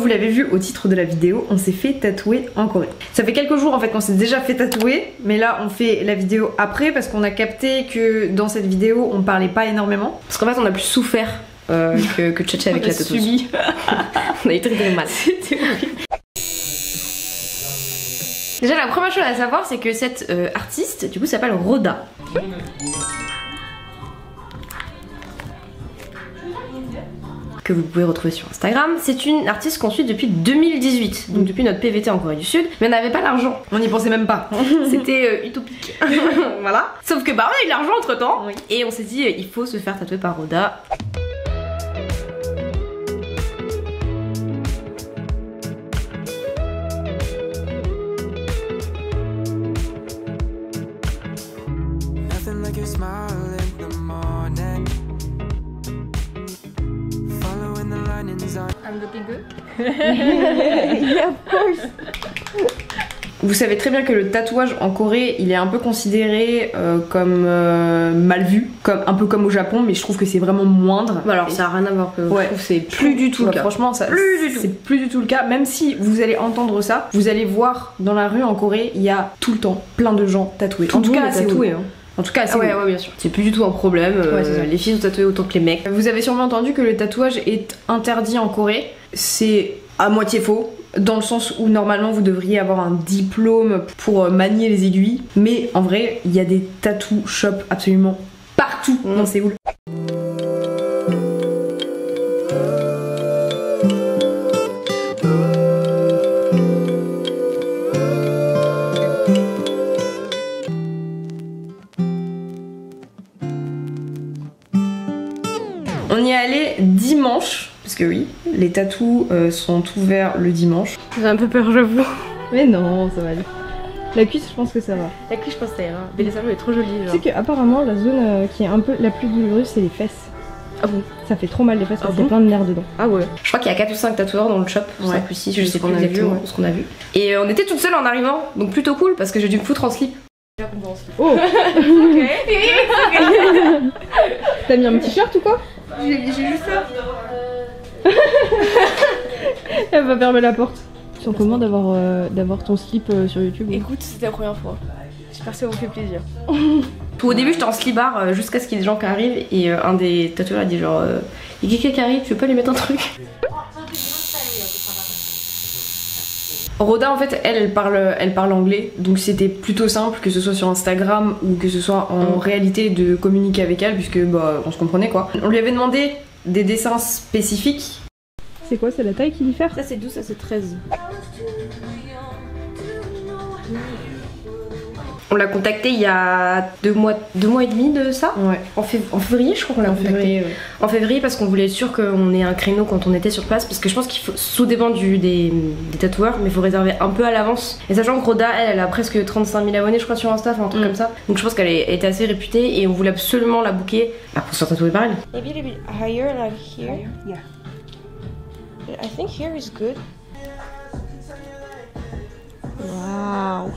l'avez vu au titre de la vidéo, on s'est fait tatouer en Corée. Ça fait quelques jours en fait qu'on s'est déjà fait tatouer, mais là on fait la vidéo après parce qu'on a capté que dans cette vidéo on parlait pas énormément. Parce qu'en fait on a plus souffert que Tchatcha avec la tatouage. On a eu très mal. C'était horrible. Déjà la première chose à savoir c'est que cette artiste du coup s'appelle Roda. Que vous pouvez retrouver sur Instagram. C'est une artiste qu'on suit depuis 2018, donc depuis notre PVT en Corée du Sud, mais on n'avait pas l'argent. On n'y pensait même pas. C'était utopique. Voilà. Sauf que bah on a eu l'argent entre temps, oui. Et on s'est dit il faut se faire tatouer par Roda. I'm looking good. Yeah, of course. Vous savez très bien que le tatouage en Corée, il est un peu considéré comme mal vu, un peu comme au Japon, mais je trouve que c'est vraiment moindre. Bah alors ça a rien à voir, ouais. Je trouve que c'est plus du tout le cas. Franchement, ça, c'est plus du tout le cas. Même si vous allez entendre ça, vous allez voir dans la rue en Corée, il y a tout le temps plein de gens tatoués. En tout cas, c'est tatoué. En tout cas, c'est ouais, bien sûr. C'est plus du tout un problème. Ouais, les filles sont tatouées autant que les mecs. Vous avez sûrement entendu que le tatouage est interdit en Corée. C'est à moitié faux, dans le sens où normalement vous devriez avoir un diplôme pour manier les aiguilles. Mais en vrai, il y a des tattoo shops absolument partout dans Séoul. On y est allé dimanche, parce que oui, les tatous sont ouverts le dimanche. J'ai un peu peur, j'avoue. Mais non, ça va aller. La cuisse, je pense que ça va. La cuisse, je pense que ça ira. Mais les salons est trop jolie. Tu sais qu'apparemment, la zone qui est un peu la plus douloureuse, c'est les fesses. Ah bon? Ça fait trop mal les fesses parce qu'il y a plein de nerfs dedans. Ah ouais. Je crois qu'il y a 4 ou 5 tatoueurs dans le shop, 5 ou 6, je sais plus exactement ce qu'on a vu. Et on était toutes seules en arrivant, donc plutôt cool parce que j'ai dû me foutre en slip. Oh. Ok. T'as mis un t-shirt ou quoi? J'ai juste ça. Elle va fermer la porte. Tu sens comment d'avoir ton slip sur YouTube? Écoute, c'était la première fois. J'espère que ça vous fait plaisir. Tout au début j'étais en slibard jusqu'à ce qu'il y ait des gens qui arrivent et un des tatoueurs a dit genre il y a quelqu'un qui arrive, tu veux pas lui mettre un truc? Roda en fait elle parle anglais, donc c'était plutôt simple que ce soit sur Instagram ou que ce soit en réalité de communiquer avec elle puisque bah on se comprenait quoi. On lui avait demandé des dessins spécifiques. C'est quoi, c'est la taille qui diffère? Ça c'est 12, ça c'est 13. On l'a contacté il y a 2 mois et demi de ça. Ouais. En février, je crois qu'on l'a contacté. Ouais. En février parce qu'on voulait être sûr qu'on ait un créneau quand on était sur place. Parce que je pense qu'il faut, tout dépend des tatoueurs, mais il faut réserver un peu à l'avance. Et sachant que Roda, elle a presque 35 000 abonnés, je crois, sur Insta, enfin un truc comme ça. Donc je pense qu'elle était assez réputée et on voulait absolument la booker pour se faire tatouer par elle. Maybe a little bit higher, like here. Yeah. I think here is good. Wow.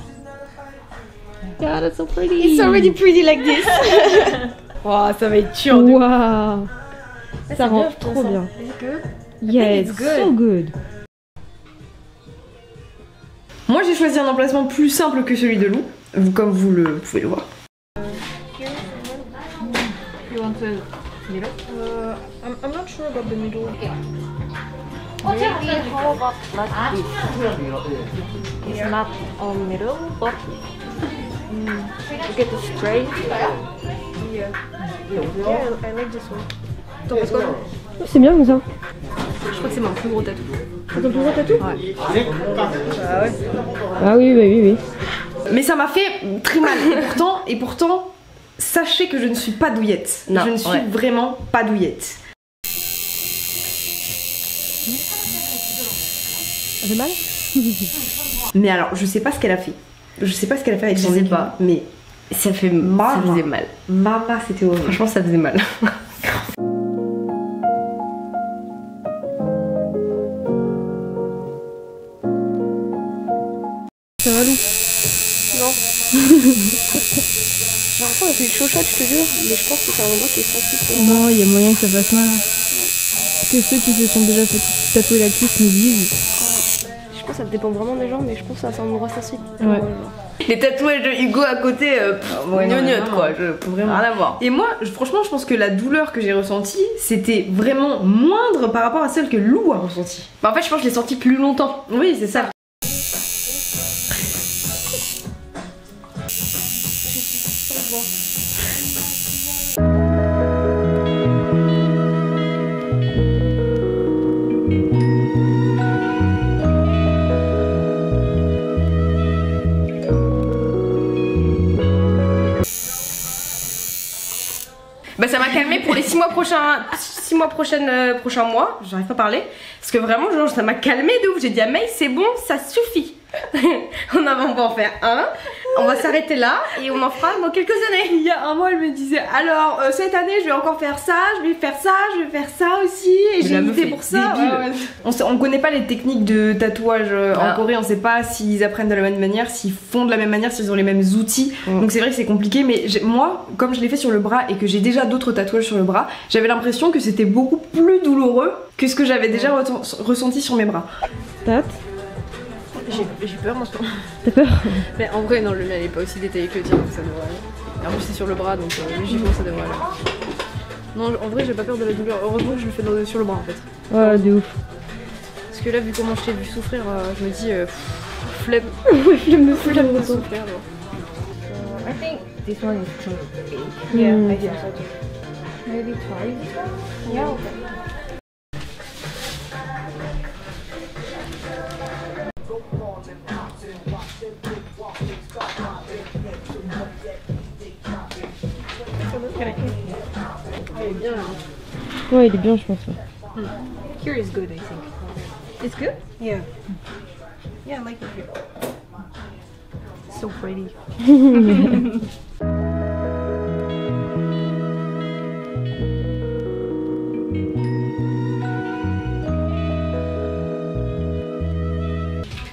God, that's so pretty. It's already pretty like this. Wow, ça va être dur. Wow. Ça rend trop bien. Is it good? Yeah, it's good. So good. Moi, j'ai choisi un emplacement plus simple que celui de Lou, comme vous pouvez le voir. You want the middle? I'm not sure about the middle. Yeah. Maybe how about like this? It's not on middle, but look at the straight. Yeah, I like this one. T'en penses quoi? C'est bien comme ça. Je crois que c'est mon plus gros tatou. C'est ton plus gros tatou? Ouais. Ah ouais. Ah oui, oui. Mais ça m'a fait très mal. Et pourtant, sachez que je ne suis pas douillette. Non, je ne suis vraiment pas douillette. Ça fait mal? Mais alors, je sais pas ce qu'elle a fait. Je sais pas ce qu'elle a fait avec son aiguille, mais ça fait mal. Ça faisait mal. Maman, c'était horrible. Franchement, ça faisait mal. Ça va, Lou? Non. J'ai l'impression qu'elle fait chaud, je te jure, mais je pense que c'est un endroit qui est sensible. Non, il y a moyen que ça fasse mal. que ceux qui se sont déjà fait tatouer la cuisse nous disent. Je pense que ça dépend vraiment des gens, mais je pense que ça me reste assez. Ouais. Les tatouages de Hugo à côté, gnognotte quoi, Vraiment. rien à voir. Et moi, franchement, je pense que la douleur que j'ai ressentie, c'était vraiment moindre par rapport à celle que Lou a ressentie. Bah en fait, je pense que je l'ai senti plus longtemps. Oui, c'est ça. Bah ça m'a calmé pour les 6 mois prochains, prochains mois, j'arrive pas à parler, parce que vraiment genre ça m'a calmé de ouf, j'ai dit à May c'est bon, ça suffit. On va en faire un, on va s'arrêter là et on en fera dans quelques années. Il y a un mois, elle me disait alors cette année je vais encore faire ça, je vais faire ça, je vais faire ça aussi et j'ai hésité pour ça. On connaît pas les techniques de tatouage en Corée, on sait pas s'ils apprennent de la même manière, s'ils font de la même manière, s'ils ont les mêmes outils. Donc c'est vrai que c'est compliqué, mais moi comme je l'ai fait sur le bras et que j'ai déjà d'autres tatouages sur le bras, j'avais l'impression que c'était beaucoup plus douloureux que ce que j'avais déjà ressenti sur mes bras. J'ai peur en ce moment. T'as peur? Mais en vrai non, le mien il est pas aussi détaillé que le tien, donc ça devrait aller. En plus c'est sur le bras, donc logiquement ça devrait aller. Non, en vrai j'ai pas peur de la douleur, heureusement que je le fais sur le bras en fait. Ouais, de ouf. Parce que là vu comment je t'ai vu souffrir, je me dis flemme. Ouais, flemme de souffrir. souffrir. I think this one is too big. Yeah, I think so too. Maybe try this one? Yeah, okay. Ouais, il est bien, je pense. Here is good, I think. It's good? Yeah. Yeah, I like it here. So pretty.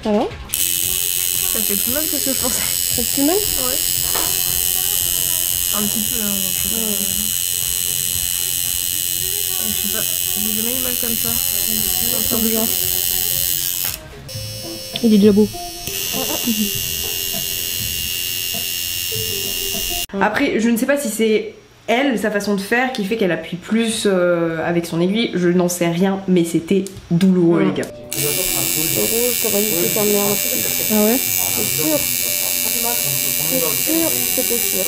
Alors? Ça fait plus mal que ce que je pensais. Ça fait plus mal? Ouais. Un petit peu, hein. Je sais pas, j'ai jamais eu mal comme ça. C'est bizarre. Il est déjà beau. Après, je ne sais pas si c'est elle, sa façon de faire, qui fait qu'elle appuie plus avec son aiguille, je n'en sais rien, mais c'était douloureux les gars. Je t'aurais dit que c'était un merde. Ah ouais? C'est sûr. C'est sûr, c'était sûr.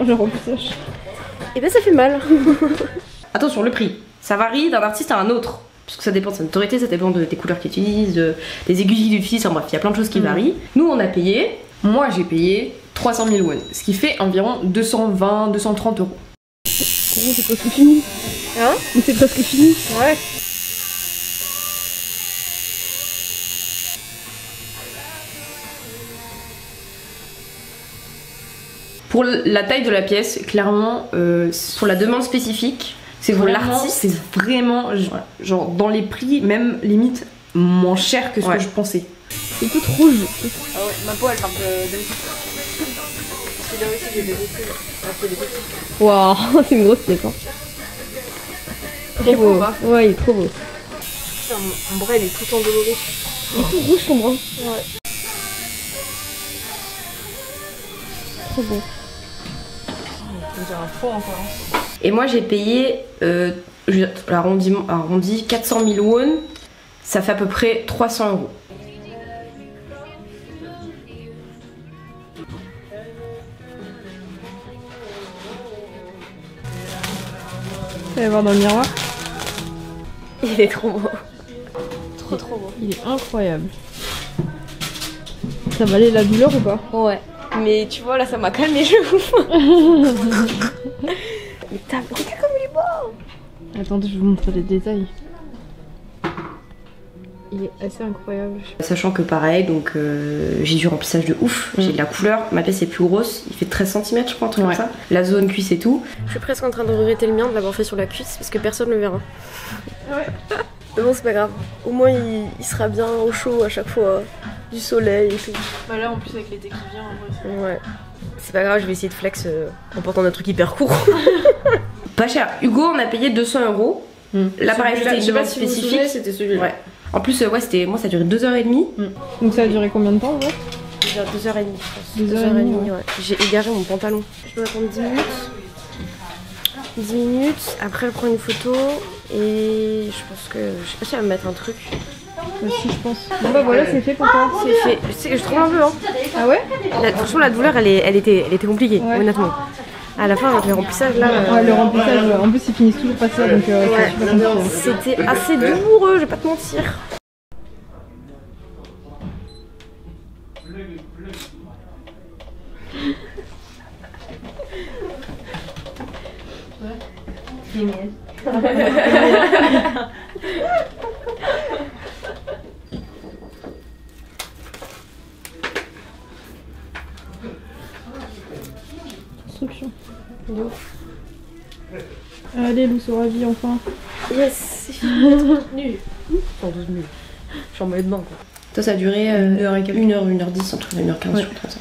Le remplissage. Et ben ça fait mal. Attention, le prix, ça varie d'un artiste à un autre. Parce que ça dépend de sa notoriété, ça dépend des couleurs qu'il utilise, des aiguilles qu'il utilise, enfin bref, il y a plein de choses qui varient. Nous on a payé, moi j'ai payé 300 000 won, ce qui fait environ 220-230 euros. C'est presque fini. Hein? Mais c'est presque fini. Ouais. Pour la taille de la pièce, clairement, sur la demande spécifique, c'est pour l'artiste, c'est vraiment genre dans les prix, même limite moins cher que ce que je pensais. C'est tout rouge. Ah ouais, ma peau elle part de Parce que là aussi j'ai des petits. Waouh, c'est une grosse pièce. Hein. Trop beau. Ouais, il est trop beau. Putain, mon bras il est tout endolori. Il est tout rouge ton bras. Ouais. Trop beau. On dirait un faux encore. Et moi j'ai payé, arrondi 400 000 won, ça fait à peu près 300 euros. Tu vas voir dans le miroir. Il est trop beau. Trop beau. Il est incroyable. Ça valait la douleur ou pas? Ouais. Mais tu vois là ça m'a calmé, je vous. Mais regarde comme il est beau. Attendez, je vais vous montrer les détails. Il est assez incroyable. Sachant que pareil, donc j'ai du remplissage de ouf, j'ai de la couleur, ma pièce est plus grosse, il fait 13 cm je crois, un truc comme ça. La zone cuisse et tout. Je suis presque en train de regretter le mien de l'avoir fait sur la cuisse parce que personne ne le verra. Ouais. Mais bon, c'est pas grave. Au moins, il sera bien au chaud à chaque fois. Du soleil et tout. Bah là, en plus, avec l'été qui vient, en vrai. Ouais. C'est pas grave, je vais essayer de flex en portant un truc hyper court. Pas cher. Hugo, on a payé 200 €. L'appareil je sais pas si spécifique. c'était celui-là. Ouais. En plus, ouais, c'était moi, ça a duré 2h30. Donc ça a duré combien de temps, ouais? 2h30, je pense. 2h30, ouais. J'ai égaré mon pantalon. Je dois attendre 10 minutes. 10 minutes, après elle prend une photo et je pense que. Je sais pas si elle va me mettre un truc. Bah si, je pense. Bon bah voilà, c'est fait pour toi. C'est fait. Je sais que je trouve un peu, hein. Ah ouais? Franchement, la douleur, elle était compliquée, honnêtement. À la fin, avec le remplissage là. Ouais, le remplissage, en plus ils finissent toujours pas ça, donc c'est super compliqué. C'était assez douloureux, je vais pas te mentir. Construction. Allez, Lou sera vie enfin. Yes, c'est fini. Nul. Enfin, 12 minutes. Je suis en maillot de bain quoi. Ça a duré 1h, 1h10, entre 1h15, je crois, comme ça.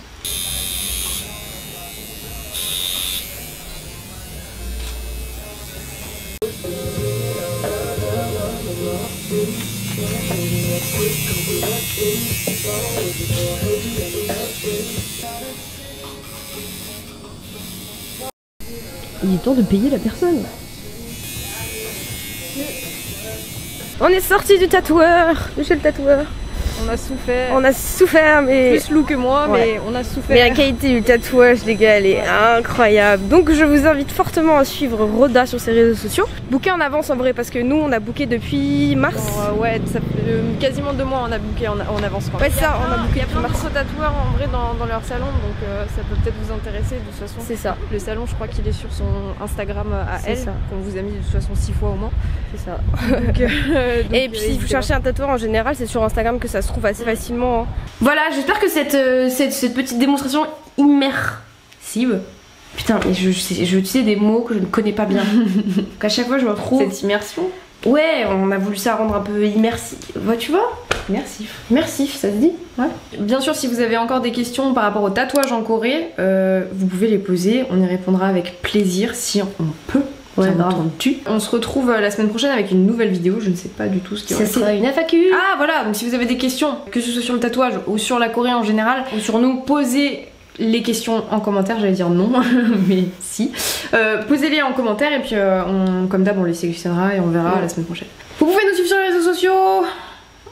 Il est temps de payer la personne. On est sorti du tatoueur, de chez le tatoueur. On a souffert. On a souffert, mais. Plus Lou que moi, Ouais. mais on a souffert. Mais la qualité du tatouage, les gars, elle est incroyable. Donc je vous invite fortement à suivre Rhoda sur ses réseaux sociaux. Booker en avance en vrai, parce que nous on a booké depuis mars. Ouais, ça fait quasiment 2 mois on a booké en avance. Quoi. Ouais, ça, on a booké Il y a depuis plein mars. d'autres tatoueurs en vrai dans leur salon, donc ça peut peut-être vous intéresser de toute façon. C'est ça, Le salon, je crois qu'il est sur son Instagram à C'est elle, ça. qu'on vous a mis de toute façon 6 fois au moins. c'est ça. Donc, Et puis si vous cherchez un tatoueur en général, c'est sur Instagram que ça se trouve assez facilement. Hein. Voilà, j'espère que cette petite démonstration immersive. Putain, mais je sais des mots que je ne connais pas bien. Qu'à chaque fois je me retrouve. Cette immersion. Ouais, on a voulu ça rendre un peu immersif. Ouais, tu vois? Immersif. Immersif, ça se dit? Ouais. Bien sûr, si vous avez encore des questions par rapport au tatouage en Corée, vous pouvez les poser. On y répondra avec plaisir si on peut. Ouais, Bien grave. entendu. On se retrouve la semaine prochaine avec une nouvelle vidéo. Je ne sais pas du tout ce qui va Ça être. c'est une FAQ. Ah voilà, donc si vous avez des questions, que ce soit sur le tatouage ou sur la Corée en général, ou sur nous, posez les questions en commentaire, j'allais dire non, mais si. Posez-les en commentaire et puis comme d'hab on les sélectionnera et on verra la semaine prochaine. Vous pouvez nous suivre sur les réseaux sociaux.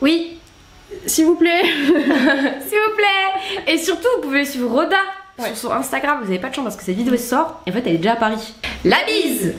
Oui, s'il vous plaît. S'il vous plaît. Et surtout vous pouvez suivre Rhoda sur son Instagram. Vous avez pas de chance parce que cette vidéo sort et en fait elle est déjà à Paris. La bise.